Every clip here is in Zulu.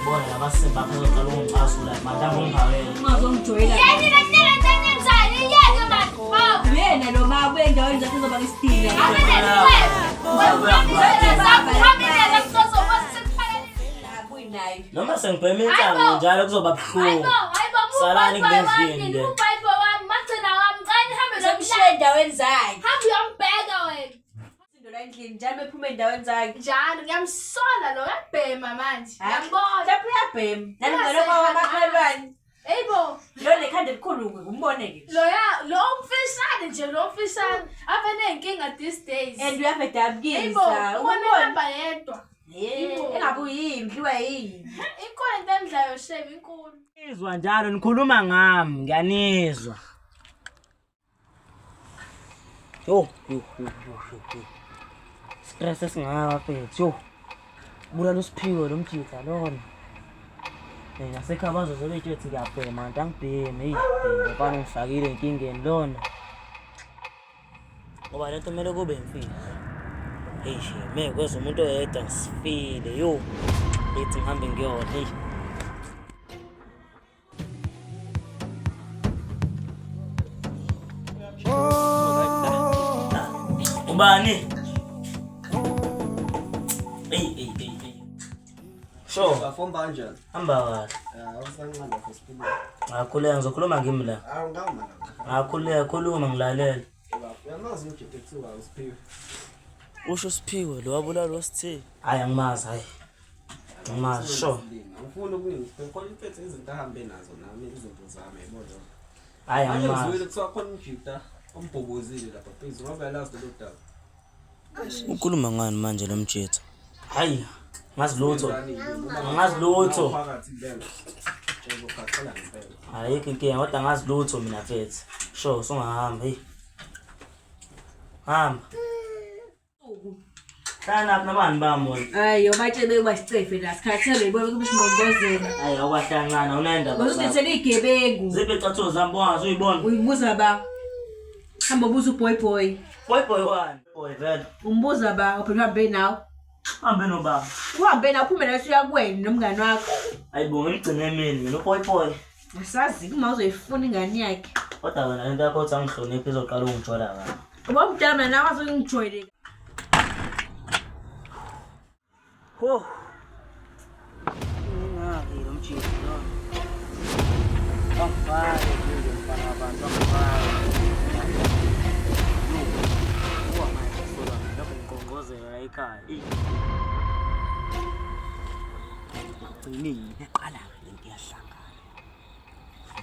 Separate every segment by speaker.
Speaker 1: Bona labasemba phezulu ngicasula madam ungivawele.
Speaker 2: Ungazongijoyela.
Speaker 3: Yini nenzani yeke man.
Speaker 2: Yena lo ma kwendawo nje kuzoba isithile.
Speaker 1: Noma sengibhema intsango njalo kuzoba buhlungu. Salani kulendlini le.
Speaker 2: Ushamshiya endaweni zakhe.
Speaker 3: Hamba uyombheka wena.
Speaker 2: Izinto la endlini njalo bephuma endaweni zakhe.
Speaker 3: Njalo ngiyamsola lo yabhema manje. Ngiyambona.
Speaker 2: Lapho uyabhema. Nalungelo kwamakhelwane.
Speaker 3: Eyibo.
Speaker 2: Lo nekhanda elikhulu umbone ke.
Speaker 3: Lo mfishane nje lo mfishane. Apha nenkinga these days.
Speaker 2: And uyabedabukisa.
Speaker 3: Eyibo, ubona hamba yedwa.
Speaker 2: Engabe uyimpi wayini.
Speaker 3: Inkolo into emdlayo shame inkulu.
Speaker 1: Izwa njalo nikhuluma ngami, ngiyanizwa. Yo. Stress esingaka mfethu. Yo. Bulala usiphiwe lo mjitha lona. Ngasekhaya bazozobe ethi ngiyabhema, kanti angibhemi. Hey, ngifana ngifakile inkingeni lona. Ngoba lento kumele kube imfihlo. Hey, shame kweza umuntu oyedwa ngisifile. Yo. Ethi ngihambe ngiyona. Hey. Ubani? Hey. Sure.
Speaker 4: Afomba kanjani?
Speaker 1: Hamba kahle.
Speaker 4: Awusanqanda fesiphile.
Speaker 1: Ngakhuleka ngizokhuluma ngimi la.
Speaker 4: Awungama la.
Speaker 1: Ngakhuleka khuluma ngilalela.
Speaker 4: Uyamazi umjete kuthiwa usiphiwe.
Speaker 1: Usho Siphiwe lo wabulala losithe. Hayi angimazi hayi. Angimazi sure.
Speaker 4: Ngifuna ukuningi ngikholwa impethe izinto ahambe nazo nami izinto zami yabona.
Speaker 1: Hayi
Speaker 4: Manje
Speaker 1: angimazi.
Speaker 4: ngizwile kuthiwa khona umjita ombhobozile lapha phezulu ngoba yalazi lo daba.
Speaker 1: Ukhuluma ngani manje lo mjitha? Hayi ngazi lutho. Ngazi lutho.
Speaker 4: Phakathi kubena. Njengoba ukhaqela ngempela.
Speaker 1: Ayikho inkinga kodwa ngazi lutho mina mfethu. Sure sungahamba hey. Hamba. Sana nabani bami.
Speaker 2: Hayi yobatshele basicefe la sikhathele yibona kube singongozela.
Speaker 1: Hayi awahlanqana unendaba.
Speaker 2: Uzodetsela igebengu.
Speaker 1: Zibe catho zambo ungazuyibona.
Speaker 2: Uyibuza ba. Hamba ubuza uboy.
Speaker 1: Boy wani? Boy vele.
Speaker 2: Umbuza ba uphela uhambe nawo.
Speaker 1: Hambe nobaba.
Speaker 2: Uhambe nawo uphume la suya kuwena nomngane wakho.
Speaker 1: Ayibonga ngigcine mina boy.
Speaker 2: Asazi kuma uzoyifuna ingane yakhe.
Speaker 1: Kodwa wena lento yakho uthi angihloniphe izoqala ungijola kana.
Speaker 2: Ngoba umdala mina nawe azongijoyele.
Speaker 1: Ho. Ngaki lo mjitha lo. Afale nje mfana abantu afale. Uwa manje sola lapho ngqongozela la ekhaya. Ngini eqala lento yahlangana.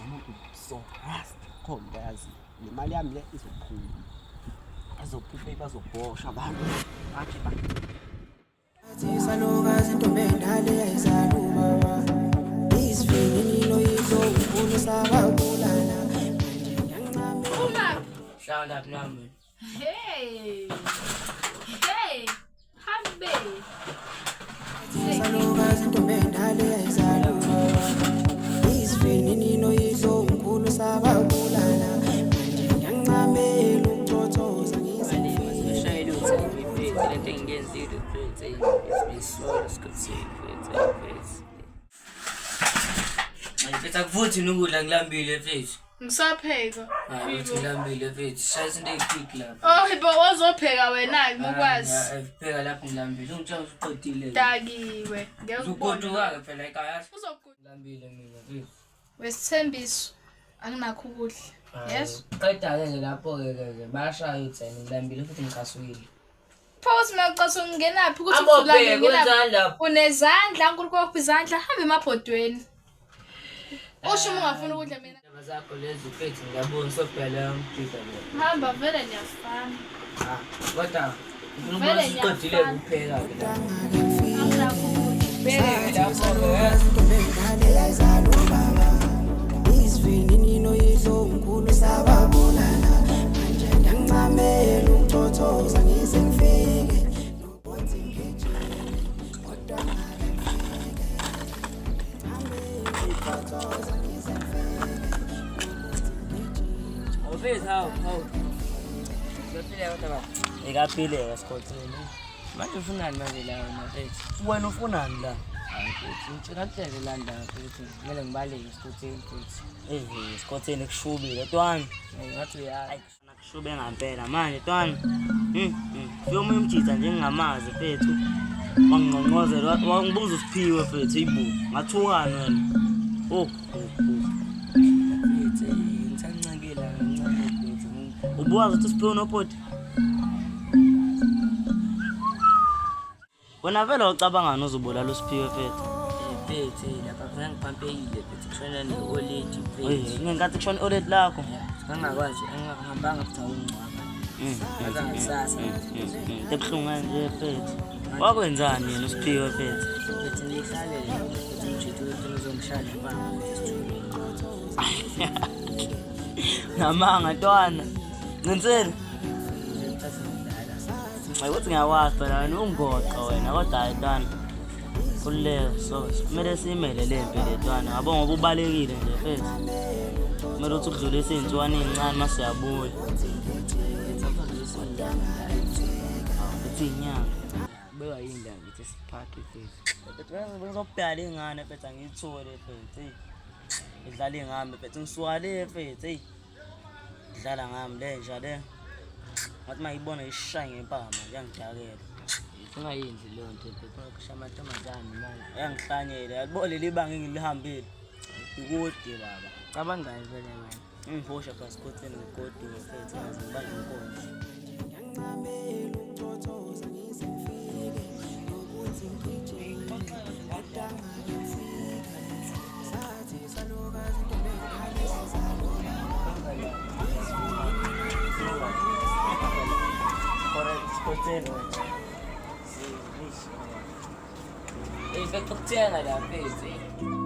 Speaker 4: Umuntu so fast khomba yazi nemali yami le izophuma. Azophuphe bazobhosha abantu. Bathi
Speaker 5: Salukazi intombendale yayisalubaba Isivini loyizo unkulu sababulala Manje ngiyancame
Speaker 3: Uma.
Speaker 1: Hlala lapha nami.
Speaker 3: Hey. Hambe.
Speaker 5: Salukazi intombendale yayisalubaba Isivini loyizo unkulu sababulala Manje ngiyancame ukuthotoza ngizifile
Speaker 1: Shayela uthi lento engiyenzile mfethu isisolo sikuthiwe mfethu. Mfethu akuvuthi nokudla ngilambile mfethu.
Speaker 3: Ngisapheka.
Speaker 1: Hayi uthi ngilambile mfethu. Shayisa into equick lapha.
Speaker 3: Oh, ibo wazopheka wena ngokwazi.
Speaker 1: Pheka lapha ngilambile. Ungitshela uqedile.
Speaker 3: Dakiwe.
Speaker 1: Uzogoduka phela ekhaya.
Speaker 3: Uzogoduka.
Speaker 1: Ngilambile mina mfethu.
Speaker 3: Wesithembiso. Anginakho ukudla. Yes.
Speaker 1: Qeda ke lapho ke bayashaya uthi ngilambile futhi ngicasukile.
Speaker 3: Pause maqaso ngingenaphi ukuthi
Speaker 1: Ambobheke kwenzandla.
Speaker 3: Unezandla nkulunkulu kuphi izandla hamba emabhodweni. Usho uma ungafuna ukudla mina.
Speaker 1: Zakho lezi mfethu ngiyabona sophela umjitha lo.
Speaker 3: Hamba vele niyafana.
Speaker 1: Kodwa
Speaker 3: Vele
Speaker 1: uqedile ukupheka ke.
Speaker 3: Anginakho ukudla.
Speaker 1: Beke lapho
Speaker 5: Intombendale yayisalubaba Isivini loyizo unkulu sababulala Manje ngiyancame ukuthotoza ngize ngifike Nokuthi ngijile kodwa ngikuthotoza ngize ngifike
Speaker 1: Office how. Uyaphila kodwa. Ekaphile esikhotheni. Manje ufunani manje la mfethu? Wena ufunani la? Ngicela landa futhi kumele ngibaleke isikhotheni futhi. Isikhotheni kushubile ntwana. Ngathi uyazi. Nakushube ngempela manje ntwana. Fika omunye umjitha nje ngingamazi mfethu. Wangingqongqozela wangibuza usiphiwe mfethu ibu. Ngathukana wena. Mfethu ngisancakela kancane mfethu. Ubuwazi ukuthi usiphiwe nopoti? Wena vele ucabanga uzobulala usiphiwe mfethu. Mfethu lapha kufanele ngipampeyile mfethu kushona ne-oledi mfethu. Ngenkathi kushona i-oledi lakho. Ngangakwazi ngihambanga futhi awungcwaba. Ngasasa. Ebuhlungu nje mfethu. Wakwenzani yena usiphiwe mfethu? Mfethu ngihlalele ukuthi umjitho wethu uzongishaya phambi esithuleni. Namanga ntwana. Ngenzeni? Ukuthi ngiyakwazi phela wena ungoqa wena kodwa hayi ntwana kululeka so kumele siyimele le mpi le ntwana ngabo ngoba ubalekile nje mfethu kumele ukuthi ukudlulisa iy'nsukwana ey'ncane uma siyabuya futhi iy'nyanga beka yini la ngithi siphathe mfethu ngizobhekala iy'ngane mfethu angiyithole mfethu idlala iy'ngane mfethu ngisuka le mfethu idlala ngami le nja le ngathi mayibona ishaye ngempama yangidakela ungayenzi leyo nto mfethu ngokusha amantombazane manje yangihlanyela yabole libanga engilihambile ikude baba cabangani vele manje ngihosha phasi kotheni ngigodi mfethu ngaze ngibale inkonzo
Speaker 5: ngiyancamela ukuthothoza ngize ngifike nokuthi ngigijime ngadanga ngifike sathi salukazi into
Speaker 1: Perfect pagkaktiyan nga lang,